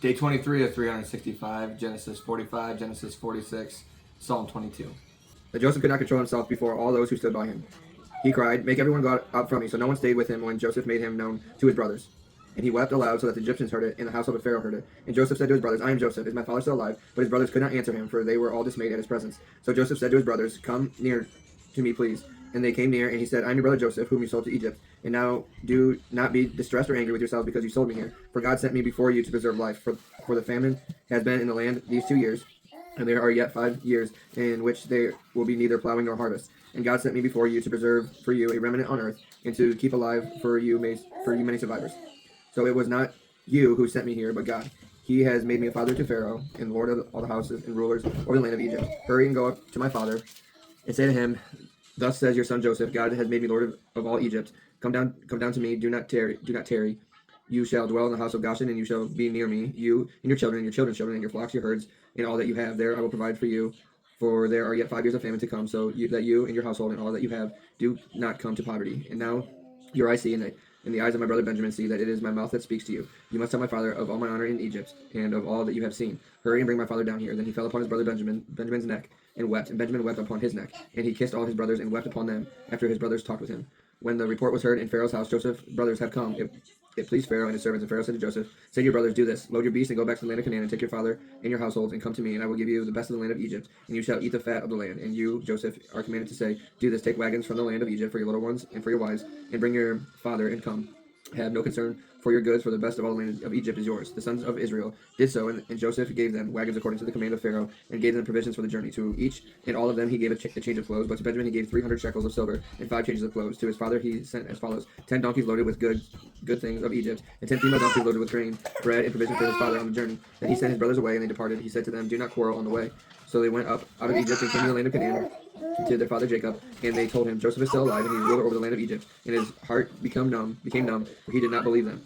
Day 23 of 365, Genesis 45, Genesis 46, Psalm 22. That Joseph could not control himself before all those who stood by him. He cried, "Make everyone go out from me." So no one stayed with him when Joseph made him known to his brothers. And he wept aloud so that the Egyptians heard it, and the household of Pharaoh heard it. And Joseph said to his brothers, "I am Joseph. Is my father still alive?" But his brothers could not answer him, for they were all dismayed at his presence. So Joseph said to his brothers, "Come near to me, please." And they came near, and he said, "I am your brother Joseph, whom you sold to Egypt. And now do not be distressed or angry with yourselves because you sold me here. For God sent me before you to preserve life. For the famine has been in the land these 2 years, and there are yet 5 years in which there will be neither plowing nor harvest. And God sent me before you to preserve for you a remnant on earth, and to keep alive for you many survivors. So it was not you who sent me here, but God. He has made me a father to Pharaoh, and lord of all the houses, and rulers over the land of Egypt. Hurry and go up to my father, and say to him, Thus says your son Joseph, God has made me lord of all Egypt. Come down to me, do not tarry. You shall dwell in the house of Goshen, and you shall be near me, you and your children, and your children's children, and your flocks, your herds, and all that you have. There I will provide for you, for there are yet 5 years of famine to come, so that you and your household and all that you have do not come to poverty. And now your eyes see, and the eyes of my brother Benjamin see, that it is my mouth that speaks to you. You must tell my father of all my honor in Egypt, and of all that you have seen. Hurry and bring my father down here. Then he fell upon his brother Benjamin's neck, and wept. And Benjamin wept upon his neck. And he kissed all his brothers, and wept upon them, after his brothers talked with him. When the report was heard in Pharaoh's house, Joseph's brothers have come. It pleased Pharaoh and his servants. And Pharaoh said to Joseph, Say to your brothers, do this. Load your beasts and go back to the land of Canaan, and take your father and your households, and come to me, and I will give you the best of the land of Egypt, and you shall eat the fat of the land. And you, Joseph, are commanded to say, Do this. Take wagons from the land of Egypt for your little ones and for your wives, and bring your father, and come. Have no concern for your goods, for the best of all the land of Egypt is yours. The sons of Israel did so, and Joseph gave them wagons according to the command of Pharaoh, and gave them provisions for the journey. To each and all of them he gave a change of clothes, but to Benjamin he gave 300 shekels of silver, and 5 changes of clothes. To his father he sent as follows: 10 donkeys loaded with good things of Egypt, and 10 female donkeys loaded with grain, bread, and provision for his father on the journey. Then he sent his brothers away, and they departed. He said to them, Do not quarrel on the way. So they went up out of Egypt and came to the land of Canaan, to their father Jacob, and they told him, Joseph is still alive, and he is ruler over the land of Egypt. And his heart became numb, for he did not believe them.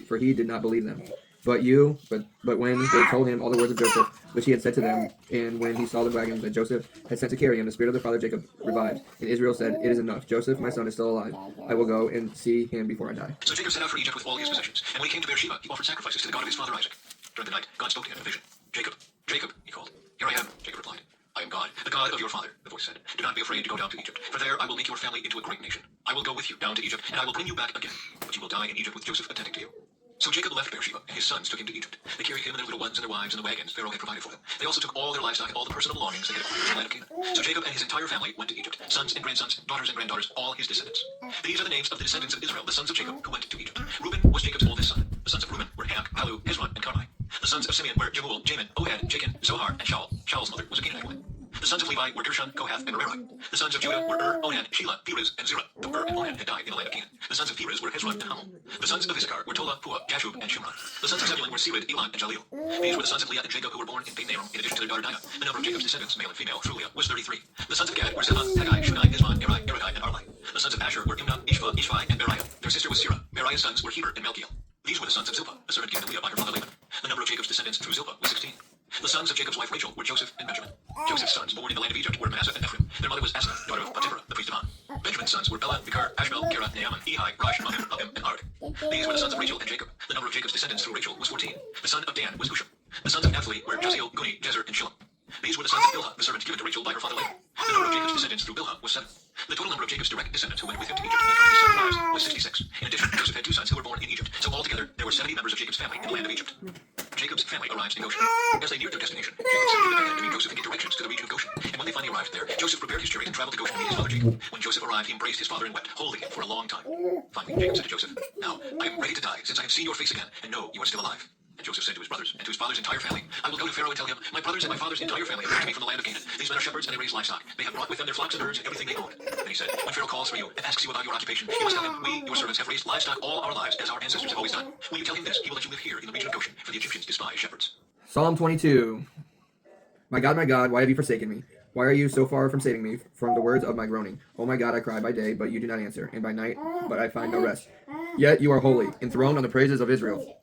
For he did not believe them. But when they told him all the words of Joseph, which he had said to them, and when he saw the wagons that Joseph had sent to carry him, the spirit of their father Jacob revived. And Israel said, It is enough. Joseph, my son, is still alive. I will go and see him before I die. So Jacob set out for Egypt with all his possessions. And when he came to Beersheba, he offered sacrifices to the God of his father Isaac. During the night, God spoke to him in a vision. Jacob, Jacob, he called. Here I am, Jacob replied. I am God, the God of your father, the voice said. Do not be afraid to go down to Egypt, for there I will make your family into a great nation. I will go with you down to Egypt, and I will bring you back again. But you will die in Egypt with Joseph attending to you. So Jacob left Beersheba, and his sons took him to Egypt. They carried him and their little ones and their wives and the wagons Pharaoh had provided for them. They also took all their livestock and all the personal belongings they had acquired from the land of Canaan. So Jacob and his entire family went to Egypt, sons and grandsons, daughters and granddaughters, all his descendants. These are the names of the descendants of Israel, the sons of Jacob, who went to Egypt. Reuben was Jacob's oldest son. The sons of Reuben were Hanok, Palu, Hezron, and Carmi. The sons of Simeon were Jemuel, Jamin, Ohad, Jachin, Zohar, and Shaul. Shaul's mother was a Canaanite woman. The sons of Levi were Gershon, Kohath, and Merari. The sons of Judah were Onan, Shelah, Perez, and Zerah. Though and Onan had died in the land of Canaan. The sons of Perez were Hezron and Hamul. The sons of Issachar were Tola, Pua, Jashub, and Shimron. The sons of Zebulun were Sered, Elon, and Jaleel. These were the sons of Leah and Jacob who were born in Beth-Naram, in addition to their daughter Dinah. The number of Jacob's descendants, male and female, through Leah, was 33. The sons of Gad were Zebah, Haggai, Shunai, Isman, Eri, Erikai, and Arlai. The sons of Asher were Imnah, Ishvi, and Beriah. Their sister was Sirah. Beriah's sons were Heber and Melchiel. These were the sons of Zilpah, a servant given to Leah by her father Laban. The number of Jacob's descendants through Zilpah was 16. The sons of Jacob's wife Rachel were Joseph and Benjamin. Joseph's sons born in the land of Egypt were Manasseh and Ephraim. Their mother was Asenath, daughter of Potipharah, the priest of On. Benjamin's sons were Bela, Vikar, Ashbel, Gera, Naaman, Ehi, Rosh, Mahim, Ahim, and Ard. These were the sons of Rachel and Jacob. The number of Jacob's descendants through Rachel was 14. The son of Dan was Husham. The sons of Naphtali were Jasiel, Guni, Jezer, and Shillem. These were the sons of Bilhah, the servant given to Rachel by her father Laban. The number of Jacob's descendants through Bilhah was 7. The total number of Jacob's direct descendants who went with him to Egypt and his sons' wives was 66. In addition, Joseph had 2 sons who were born in Egypt. So altogether, there were 70 members of Jacob's family in the land of Egypt. Jacob's family arrived in Goshen. As they neared their destination, Jacob sent Reuben ahead to meet Joseph and give directions to the region of Goshen. And when they finally arrived there, Joseph prepared his chariot and traveled to Goshen to meet his father Jacob. When Joseph arrived, he embraced his father and wept, holding him for a long time. Finally, Jacob said to Joseph, Now, I am ready to die, since I have seen your face again, and know you are still alive. And Joseph said to his brothers and to his father's entire family, I will go to Pharaoh and tell him, My brothers and my father's entire family have come to me from the land of Canaan. These men are shepherds and they raise livestock. They have brought with them their flocks and herds and everything they own. And he said, When Pharaoh calls for you and asks you about your occupation, you must tell him, We, your servants, have raised livestock all our lives, as our ancestors have always done. When you tell him this, he will let you live here in the region of Goshen, for the Egyptians despise shepherds. Psalm 22. My God, why have you forsaken me? Why are you so far from saving me from the words of my groaning? Oh my God, I cry by day, but you do not answer, and by night, but I find no rest. Yet you are holy, enthroned on the praises of Israel.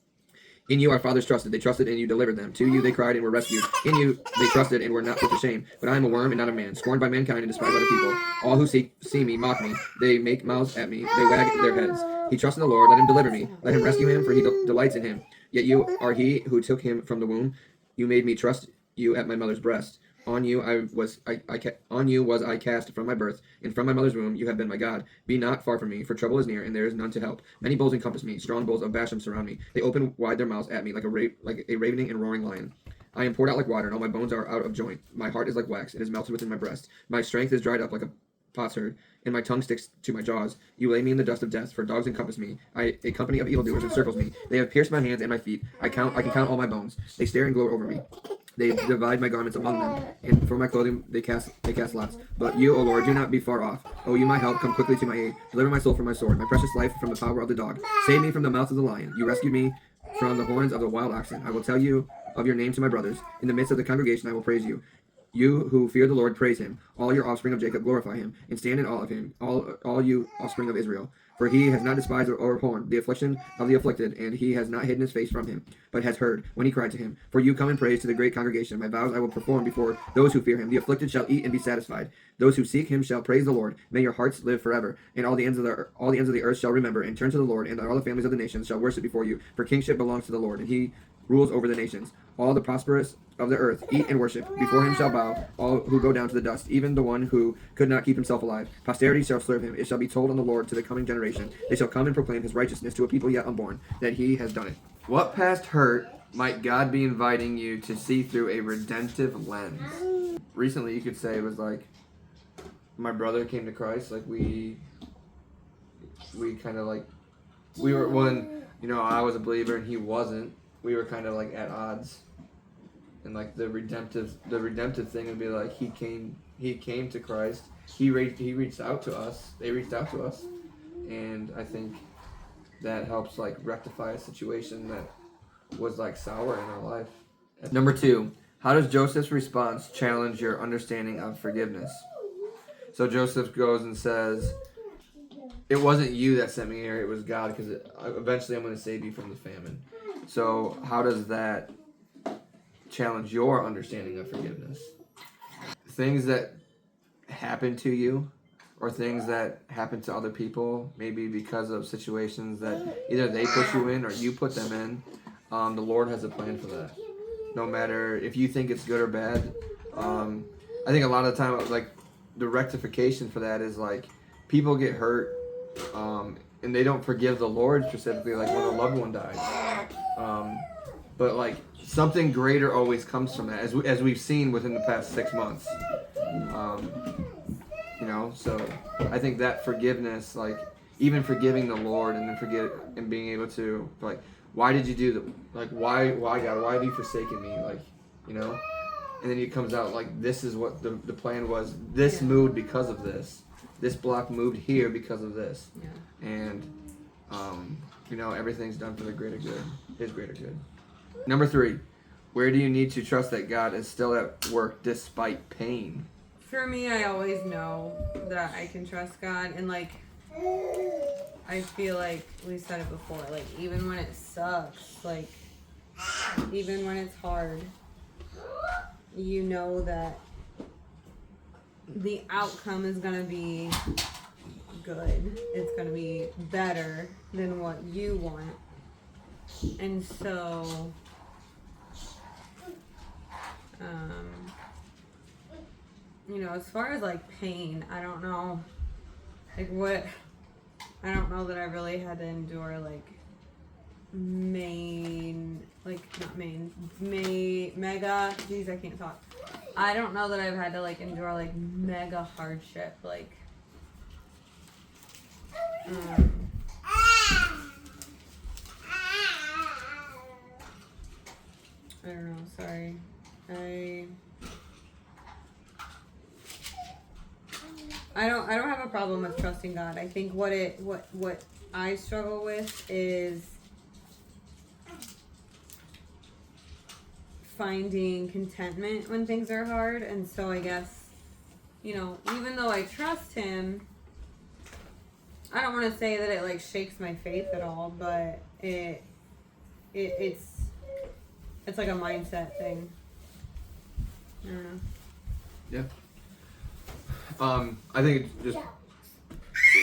In you our fathers trusted. They trusted and you delivered them. To you they cried and were rescued. In you they trusted and were not put to shame. But I am a worm and not a man, scorned by mankind and despised by the people. All who see me mock me. They make mouths at me. They wag their heads. He trusts in the Lord. Let him deliver me. Let him rescue him, for he delights in him. Yet you are he who took him from the womb. You made me trust you at my mother's breast. On you was I cast from my birth, and from my mother's womb you have been my God. Be not far from me, for trouble is near, and there is none to help. Many bulls encompass me; strong bulls of Bashan surround me. They open wide their mouths at me like a ravening and roaring lion. I am poured out like water, and all my bones are out of joint. My heart is like wax; it is melted within my breast. My strength is dried up like a potsherd, and my tongue sticks to my jaws. You lay me in the dust of death, for dogs encompass me. A company of evildoers encircles me. They have pierced my hands and my feet. I can count all my bones. They stare and gloat over me. They divide my garments among them, and for my clothing they cast lots. But you, O Lord, do not be far off. O you, my help, come quickly to my aid. Deliver my soul from my sword, my precious life from the power of the dog. Save me from the mouth of the lion. You rescued me from the horns of the wild oxen. I will tell you of your name to my brothers. In the midst of the congregation I will praise you. You who fear the Lord, praise him. All your offspring of Jacob, glorify him, and stand in awe of him, all you offspring of Israel. For he has not despised or abhorred the affliction of the afflicted, and he has not hidden his face from him, but has heard when he cried to him. For you come in praise to the great congregation. My vows I will perform before those who fear him. The afflicted shall eat and be satisfied. Those who seek him shall praise the Lord. May your hearts live forever, and all the ends of the earth shall remember and turn to the Lord, and all the families of the nations shall worship before you. For kingship belongs to the Lord, and he rules over the nations. All the prosperous of the earth eat and worship. Before him shall bow all who go down to the dust, even the one who could not keep himself alive. Posterity shall serve him. It shall be told on the Lord to the coming generation. They shall come and proclaim his righteousness to a people yet unborn, that he has done it. What past hurt might God be inviting you to see through a redemptive lens? Recently, you could say it was like my brother came to Christ. Like we kind of like we were when I was a believer and he wasn't. We were kind of like at odds. And like the redemptive thing would be like he came to Christ. He reached out to us. They reached out to us, and I think that helps like rectify a situation that was like sour in our life. Number 2, how does Joseph's response challenge your understanding of forgiveness? So Joseph goes and says, "It wasn't you that sent me here; it was God. Because eventually I'm going to save you from the famine." So how does that challenge your understanding of forgiveness? Things that happen to you or things that happen to other people, maybe because of situations that either they put you in or you put them in, the Lord has a plan for that. No matter if you think it's good or bad. I think a lot of the time, like, the rectification for that is like people get hurt and they don't forgive the Lord specifically, like when a loved one dies. But like something greater always comes from that, as we've seen within the past 6 months. So I think that forgiveness, like even forgiving the Lord and then being able to like, why did you do that? Like why God? Why have you forsaken me? Like, and then it comes out like this is what the plan was. This moved because of this. This block moved here because of this. Yeah. And everything's done for the greater good, His greater good. Number 3, where do you need to trust that God is still at work despite pain? For me, I always know that I can trust God, and like I feel like we said it before, like even when it sucks, like even when it's hard, you know that the outcome is gonna be good. It's gonna be better than what you want. And so as far as like pain, I don't know that I really had to endure like mega, geez, I can't talk. I don't know that I've had to like endure like mega hardship, like I don't know, sorry. I don't have a problem with trusting God. I think what I struggle with is finding contentment when things are hard, and so I guess, even though I trust him, I don't want to say that it like shakes my faith at all, but it's like a mindset thing. I don't know. Yeah. I think it's just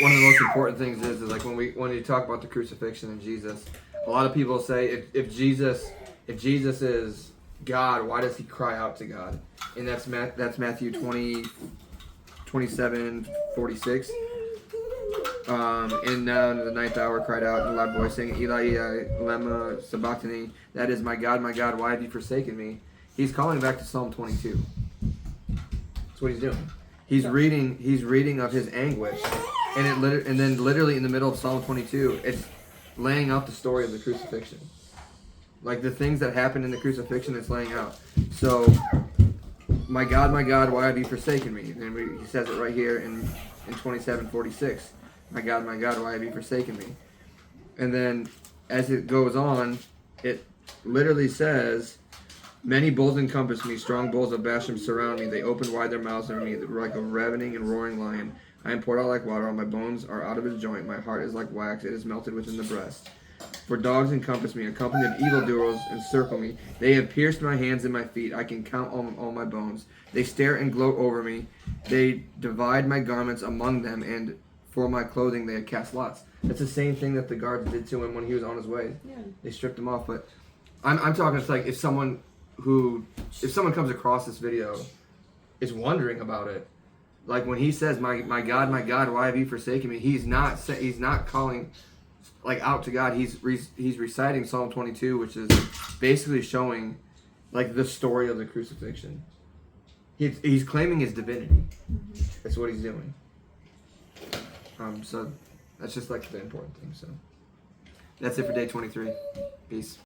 one of the most important things is like when you talk about the crucifixion and Jesus, a lot of people say if Jesus is God, why does he cry out to God? And that's Matthew 27:46. And now in the ninth hour cried out in a loud voice, saying, Eli, Eli, lema sabachthani, that is, my God, why have you forsaken me? He's calling back to Psalm 22. That's what he's doing. He's reading of his anguish, and then literally in the middle of Psalm 22, it's laying out the story of the crucifixion. Like the things that happened in the crucifixion, it's laying out. So, my God, why have you forsaken me? And he says it right here in 27:46. My God, why have you forsaken me? And then as it goes on, it literally says, many bulls encompass me, strong bulls of Bashan surround me. They open wide their mouths over me like a ravening and roaring lion. I am poured out like water, all my bones are out of his joint. My heart is like wax, it is melted within the breast. For dogs encompass me, a company of evildoers encircle me. They have pierced my hands and my feet. I can count all my bones. They stare and gloat over me. They divide my garments among them, and for my clothing they have cast lots. That's the same thing that the guards did to him when he was on his way. Yeah. They stripped him off. But I'm talking, it's like if someone comes across this video is wondering about it, like when he says, my God, why have you forsaken me? He's not calling like out to God. He's reciting Psalm 22, which is basically showing like the story of the crucifixion. He's claiming his divinity. That's what he's doing. So that's just like the important thing. So that's it for day 23. Peace.